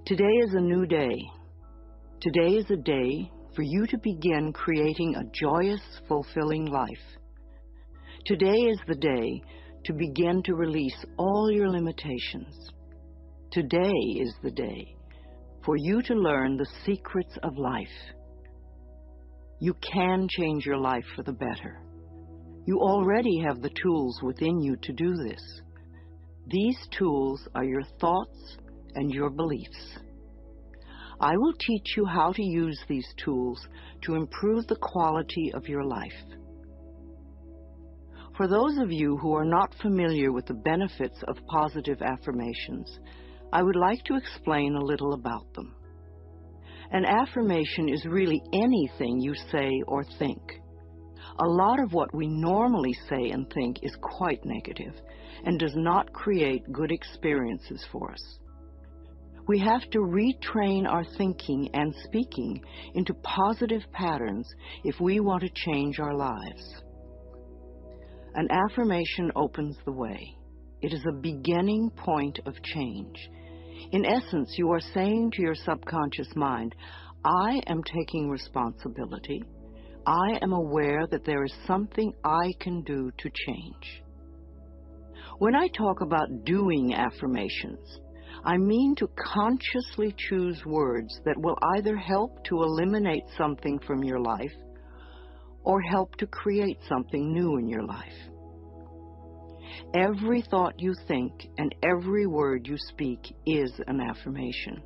Today is a new day. Today is a day for you to begin creating a joyous, fulfilling life. Today is the day to begin to release all your limitations. Today is the day for you to learn the secrets of life. You can change your life for the better. You already have the tools within you to do this. These tools are your thoughts and your beliefs. I will teach you how to use these tools to improve the quality of your life. For those of you who are not familiar with the benefits of positive affirmations, I would like to explain a little about them. An affirmation is really anything you say or think. A lot of what we normally say and think is quite negative and does not create good experiences for us. We have to retrain our thinking and speaking into positive patterns if we want to change our lives. An affirmation opens the way. It is a beginning point of change. In essence, you are saying to your subconscious mind, I am taking responsibility. I am aware that there is something I can do to change. When I talk about doing affirmations, I mean to consciously choose words that will either help to eliminate something from your life or help to create something new in your life. Every thought you think and every word you speak is an affirmation.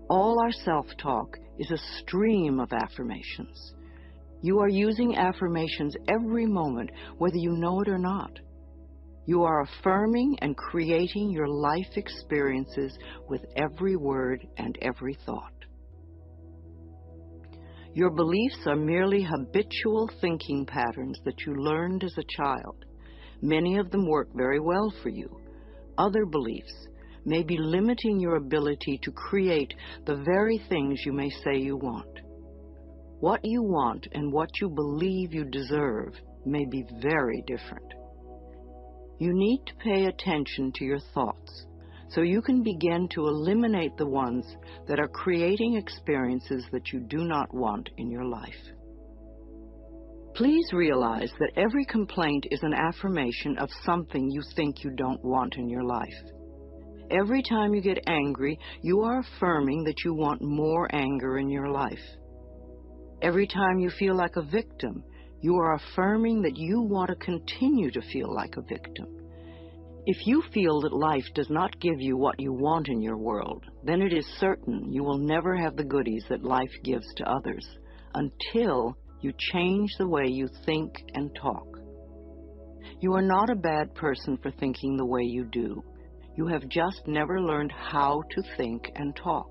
All our self-talk is a stream of affirmations. You are using affirmations every moment, whether you know it or not. You are affirming and creating your life experiences with every word and every thought. Your beliefs are merely habitual thinking patterns that you learned as a child. Many of them work very well for you. Other beliefs may be limiting your ability to create the very things you may say you want. What you want and what you believe you deserve may be very different. You need to pay attention to your thoughts so you can begin to eliminate the ones that are creating experiences that you do not want in your life. Please realize that every complaint is an affirmation of something you think you don't want in your life. Every time you get angry, you are affirming that you want more anger in your life. Every time you feel like a victim, you are affirming that you want to continue to feel like a victim. If you feel that life does not give you what you want in your world, then it is certain you will never have the goodies that life gives to others until you change the way you think and talk. You are not a bad person for thinking the way you do. You have just never learned how to think and talk.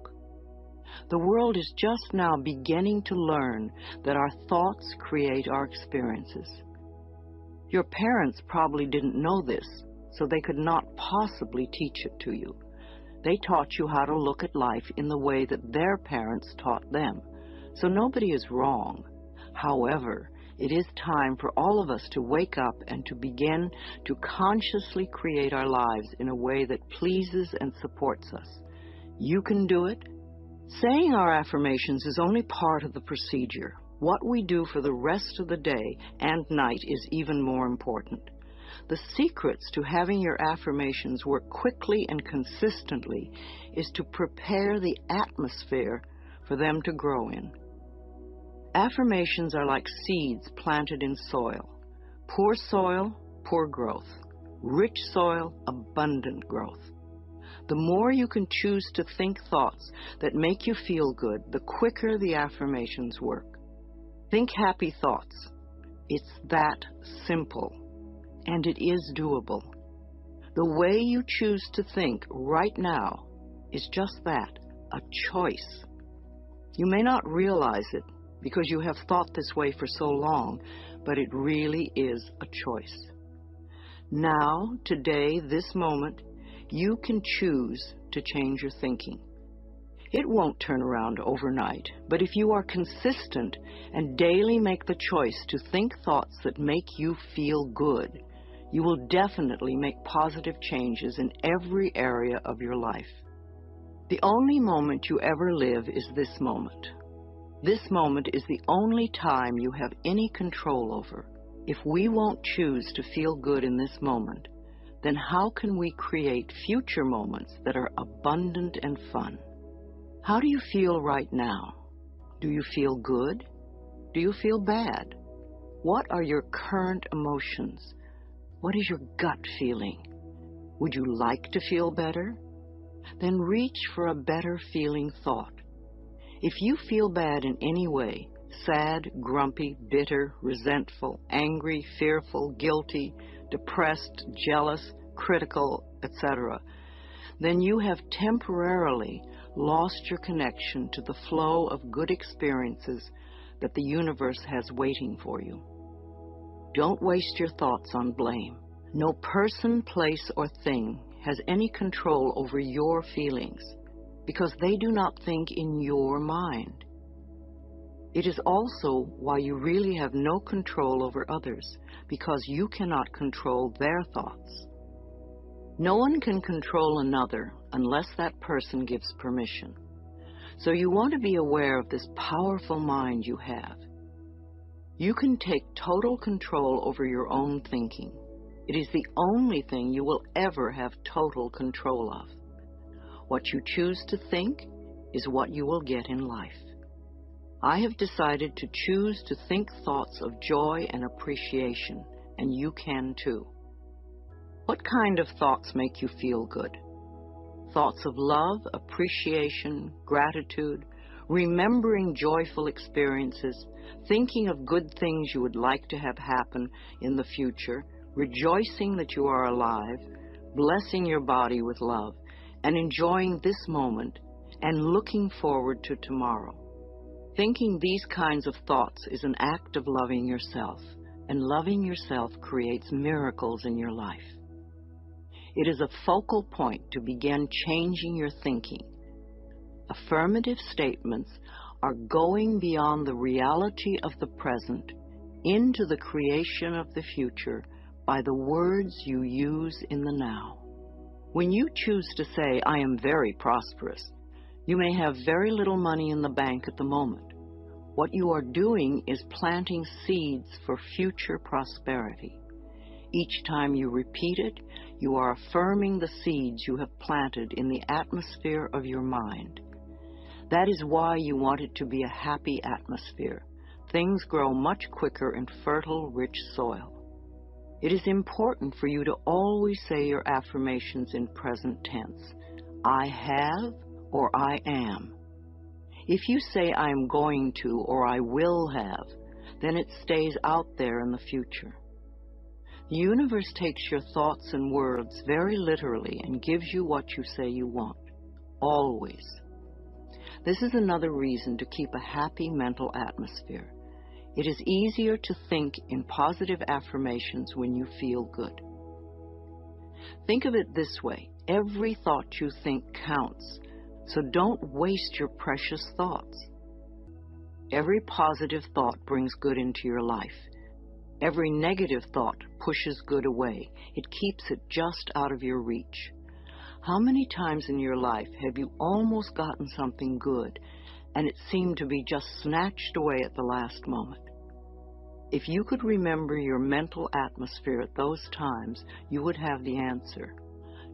The world is just now beginning to learn that our thoughts create our experiences. Your parents probably didn't know this, so they could not possibly teach it to you. They taught you how to look at life in the way that their parents taught them, so nobody is wrong. However, it is time for all of us to wake up and to begin to consciously create our lives in a way that pleases and supports us. You can do it. Saying our affirmations is only part of the procedure. What we do for the rest of the day and night is even more important. The secrets to having your affirmations work quickly and consistently is to prepare the atmosphere for them to grow in. Affirmations are like seeds planted in soil. Poor soil, poor growth. Rich soil, abundant growth. The more you can choose to think thoughts that make you feel good, the quicker the affirmations work. Think happy thoughts. It's that simple, and it is doable. The way you choose to think right now is just that, a choice. You may not realize it because you have thought this way for so long, but it really is a choice. Now, today, this moment, you can choose to change your thinking. It won't turn around overnight, but if you are consistent and daily make the choice to think thoughts that make you feel good, you will definitely make positive changes in every area of your life. The only moment you ever live is this moment. This moment is the only time you have any control over. If we won't choose to feel good in this moment, then how can we create future moments that are abundant and fun? How do you feel right now? Do you feel good? Do you feel bad? What are your current emotions? What is your gut feeling? Would you like to feel better? Then reach for a better feeling thought. If you feel bad in any way, sad, grumpy, bitter, resentful, angry, fearful, guilty, depressed, jealous, critical, etc., then you have temporarily lost your connection to the flow of good experiences that the universe has waiting for you. Don't waste your thoughts on blame. No person, place, or thing has any control over your feelings because they do not think in your mind. It is also why you really have no control over others, because you cannot control their thoughts. No one can control another unless that person gives permission. So you want to be aware of this powerful mind you have. You can take total control over your own thinking. It is the only thing you will ever have total control of. What you choose to think is what you will get in life. I have decided to choose to think thoughts of joy and appreciation, and you can too. What kind of thoughts make you feel good? Thoughts of love, appreciation, gratitude, remembering joyful experiences, thinking of good things you would like to have happen in the future, rejoicing that you are alive, blessing your body with love, and enjoying this moment and looking forward to tomorrow. Thinking these kinds of thoughts is an act of loving yourself, and loving yourself creates miracles in your life. It is a focal point to begin changing your thinking. Affirmative statements are going beyond the reality of the present into the creation of the future by the words you use in the now. When you choose to say, "I am very prosperous," you may have very little money in the bank at the moment. What you are doing is planting seeds for future prosperity. Each time you repeat it, you are affirming the seeds you have planted in the atmosphere of your mind. That is why you want it to be a happy atmosphere. Things grow much quicker in fertile, rich soil. It is important for you to always say your affirmations in present tense. I have or I am. If you say I am going to or I will have, then it stays out there in the future. The universe takes your thoughts and words very literally and gives you what you say you want. Always. This is another reason to keep a happy mental atmosphere. It is easier to think in positive affirmations when you feel good. Think of it this way. Every thought you think counts, so don't waste your precious thoughts. Every positive thought brings good into your life. Every negative thought pushes good away. It keeps it just out of your reach. How many times in your life have you almost gotten something good and it seemed to be just snatched away at the last moment? If you could remember your mental atmosphere at those times, you would have the answer.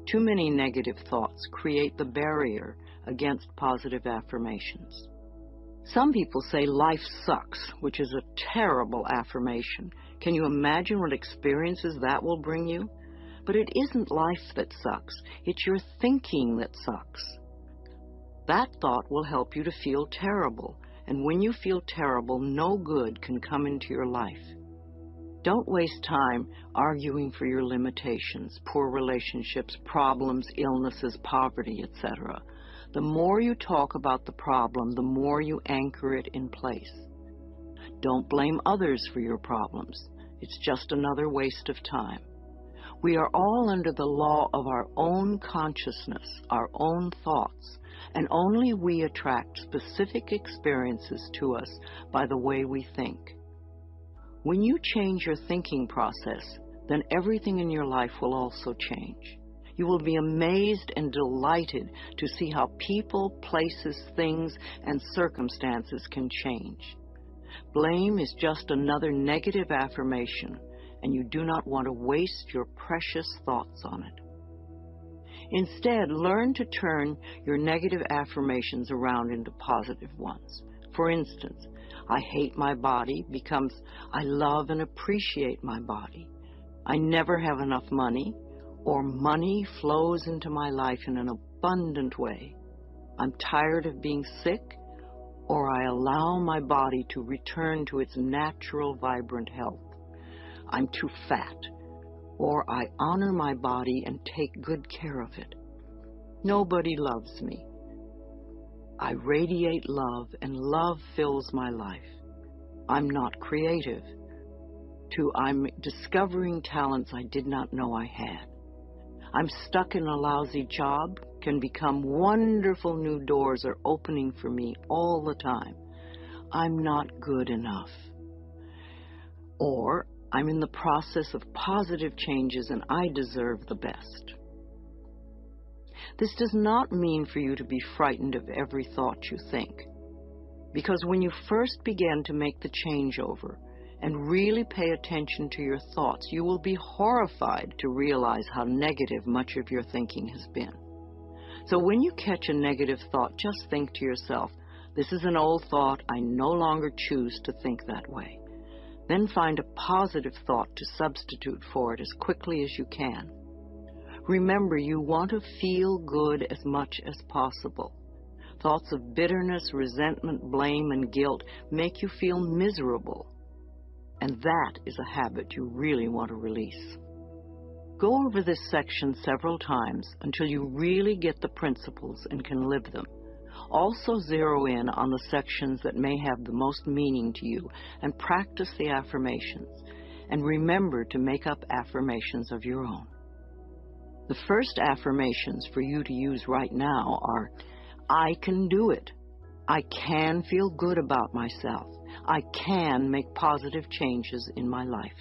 Too many negative thoughts create the barrier against positive affirmations. Some people say life sucks, which is a terrible affirmation. Can you imagine what experiences that will bring you? But it isn't life that sucks. It's your thinking that sucks. That thought will help you to feel terrible, and when you feel terrible, no good can come into your life. Don't waste time arguing for your limitations, poor relationships, problems, illnesses, poverty, etc. The more you talk about the problem, the more you anchor it in place. Don't blame others for your problems. It's just another waste of time. We are all under the law of our own consciousness, our own thoughts, and only we attract specific experiences to us by the way we think. When you change your thinking process, then everything in your life will also change. You will be amazed and delighted to see how people, places, things, and circumstances can change. Blame is just another negative affirmation, and you do not want to waste your precious thoughts on it. Instead, learn to turn your negative affirmations around into positive ones. For instance, I hate my body becomes I love and appreciate my body. I never have enough money, or money flows into my life in an abundant way. I'm tired of being sick, or I allow my body to return to its natural, vibrant health. I'm too fat, or I honor my body and take good care of it. Nobody loves me. I radiate love, and love fills my life. I'm not creative. I'm discovering talents I did not know I had. I'm stuck in a lousy job, can become wonderful new doors are opening for me all the time. I'm not good enough. Or I'm in the process of positive changes and I deserve the best. This does not mean for you to be frightened of every thought you think, because when you first begin to make the changeover and really pay attention to your thoughts, you will be horrified to realize how negative much of your thinking has been. So when you catch a negative thought, just think to yourself, this is an old thought, I no longer choose to think that way. Then find a positive thought to substitute for it as quickly as you can. Remember, you want to feel good as much as possible. Thoughts of bitterness, resentment, blame, and guilt make you feel miserable. And that is a habit you really want to release. Go over this section several times until you really get the principles and can live them. Also zero in on the sections that may have the most meaning to you and practice the affirmations. And remember to make up affirmations of your own. The first affirmations for you to use right now are, I can do it. I can feel good about myself. I can make positive changes in my life.